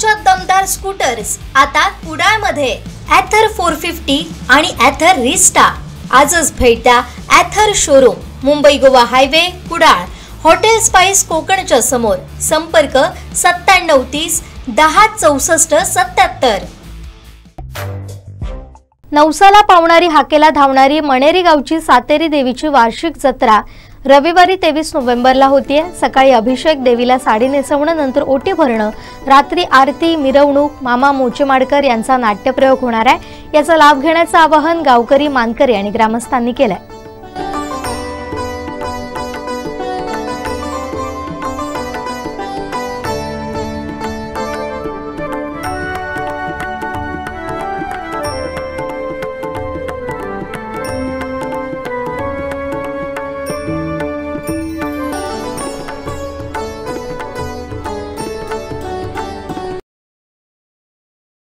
च्या दमदार स्कूटर्स आता कुडाळमध्ये ॲथर 450 आणि ॲथर रिस्टा। आजच भेट द्या Ather showroom, Mumbai Goa highway, Kudal, hotel spice कोकणच्या समोर। संपर्क 9730 10 64 77। नवसाला पावणारी हाकेला धावणारी मणेरी गावची सातेरी देवीची वार्षिक जत्रा रविवारी 23 नोव्हेंबरला होतीये। सकाळी अभिषेक, देवीला साडी नेसवणं, नंतर ओटी भरणं, रात्री आरती, मिरवणूक, मामा मोचेमाडकर यांचा नाट्यप्रयोग होणार आहे। याचा लाभ घेण्याचं आवाहन गावकरी, मानकरी आणि ग्रामस्थांनी केलंय।